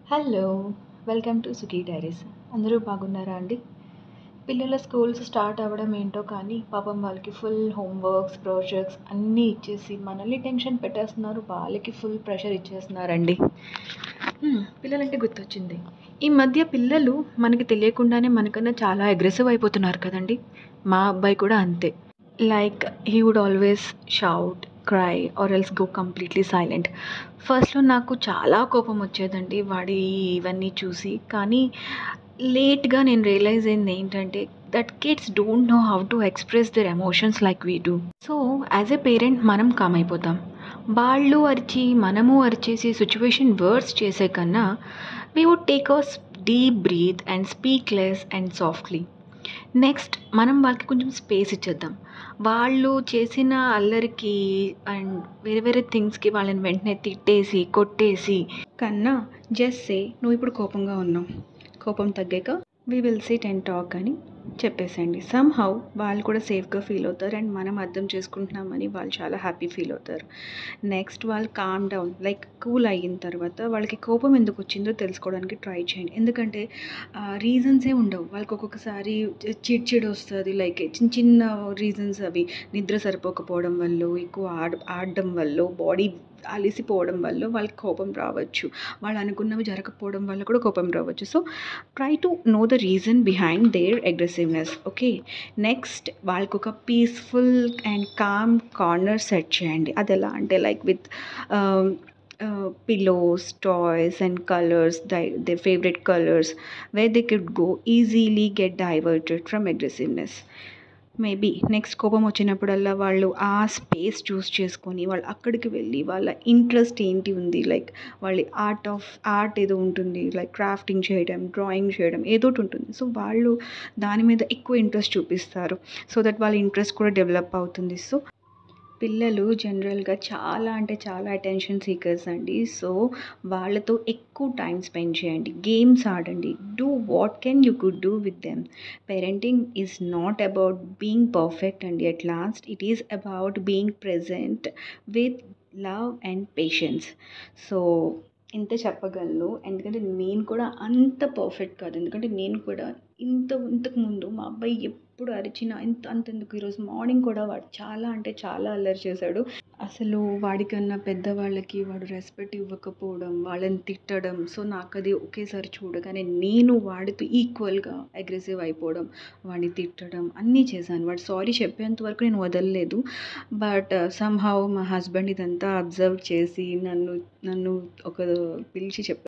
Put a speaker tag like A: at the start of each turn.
A: Hello! Welcome to Sukhi diaries. అందరూ బాగున్నారా అండి? పిల్లల స్కూల్స్ స్టార్ట్ అవ్వడం ఏంటో కానీ పాపం వాళ్ళకి ఫుల్ హోమ్ వర్క్స్, ప్రాజెక్ట్స్ అన్నీ ఇచ్చేసి మనల్ని టెన్షన్ పెట్టేస్తున్నారు. వాళ్ళకి ఫుల్ ప్రెషర్ ఇచ్చేస్తున్నారండి. పిల్లలంటే గుర్తొచ్చింది. ఈ మధ్య పిల్లలు మనకి తెలియకుండానే మనకన్నా చాలా అగ్రెసివ్ అయిపోతున్నారు కదండీ! మా అబ్బాయి కూడా అంతే. Like he would always shout, cry or else go completely silent. ఫస్ట్‌లో నాకు చాలా కోపం వచ్చేదండి వాడి ఇవన్నీ చూసి. కానీ లేట్‌గా నేను రియలైజ్ అయింది ఏంటంటే that kids don't know how to express their emotions like we do. So, as a parent మనం కామ్ అయిపోతాం. వాళ్ళు అరిచి, మనము అరిచేసి సిట్యుయేషన్ వర్స్ చేసే కన్నా we would take deep breath and speak less and softly. Next మనం వాళ్ళకి కొంచెం స్పేస్ ఇచ్చేద్దాం. వాళ్ళు చేసిన అల్లరికి అండ్ వేరే వేరే థింగ్స్‌కి వాళ్ళని వెంటనే తిట్టేసి, కొట్టేసి కన్నా జస్ట్ సే నువ్విప్పుడు కోపంగా ఉన్నావు. కోపం తగ్గాక we will sit and talk అని చెప్పేసేయండి. సమ్‌హౌ వాళ్ళు కూడా సేఫ్‌గా ఫీల్ అవుతారు అండ్ మనం అర్థం చేసుకుంటున్నామని వాళ్ళు చాలా హ్యాపీ ఫీల్ అవుతారు. నెక్స్ట్ వాళ్ళు కామ్ డౌన్ లైక్ కూల్ అయిన తర్వాత వాళ్ళకి కోపం ఎందుకు వచ్చిందో తెలుసుకోవడానికి ట్రై చేయండి. ఎందుకంటే రీజన్సే ఉండవు. వాళ్ళకి ఒక్కొక్కసారి చిడ్ వస్తది. లైక్ చిన్న చిన్న రీజన్స్ అవి నిద్ర సరిపోకపోవడం వల్లో, ఎక్కువ ఆడడం వల్లో, బాడీ అలిసిపోవడం వల్లో వాళ్ళకి కోపం రావచ్చు. వాళ్ళు అనుకున్నవి జరగకపోవడం వల్ల కూడా కోపం రావచ్చు. So, try to know the reason behind their aggressiveness. Okay. Next వాళ్ళకొక peaceful and calm corner set చేయండి. అదెలా అంటే like with pillows, toys and colours, their favorite colors, where they could go easily get diverted from aggressiveness. Maybe next కోపం వచ్చినప్పుడల్లా వాళ్ళు ఆ space చూస్ చేసుకొని వాళ్ళు అక్కడికి వెళ్ళి వాళ్ళ ఇంట్రెస్ట్ ఏంటి ఉంది, లైక్ వాళ్ళ ఆర్ట్ ఏదో ఉంటుంది, లైక్ క్రాఫ్టింగ్ చేయడం, డ్రాయింగ్ చేయడం ఏదో ఒకటి ఉంటుంది. సో వాళ్ళు దాని మీద ఎక్కువ ఇంట్రెస్ట్ చూపిస్తారు. సో దట్ వాళ్ళ ఇంట్రెస్ట్ కూడా డెవలప్ అవుతుంది. సో పిల్లలు జనరల్‌గా చాలా అంటే చాలా అటెన్షన్ సీకర్స్ అండి. సో, వాళ్ళతో ఎక్కువ టైమ్ స్పెండ్ చేయండి. గేమ్స్ ఆడండి. Do what can you could do with them. Parenting is not about being perfect అండి at last. It is about being present with love and patience. So, ఇంతే చెప్పగలను. ఎందుకంటే నేను కూడా అంత పర్ఫెక్ట్ కాదు. ఎందుకంటే నేను కూడా ఇంతకుముందు మా అబ్బాయి ఎప్పుడు అరిచినా అంతెందుకు ఈరోజు మార్నింగ్ కూడా వాడు చాలా అంటే చాలా అల్లరి చేశాడు. అసలు వాడికన్నా పెద్దవాళ్ళకి వాడు రెస్పెక్ట్ ఇవ్వకపోవడం, వాళ్ళని తిట్టడం. సో, నాకది ఒకేసారి చూడగానే నేను వాడితో ఈక్వల్‌గా అగ్రెసివ్ అయిపోవడం, వాడిని తిట్టడం అన్నీ చేశాను. వాడు సారీ చెప్పేంత వరకు నేను వదలలేదు. బట్ సమ్‌హౌ మా హస్బెండ్ ఇదంతా అబ్జర్వ్ చేసి నన్ను నన్ను ఒక పిలిచి చెప్పారు.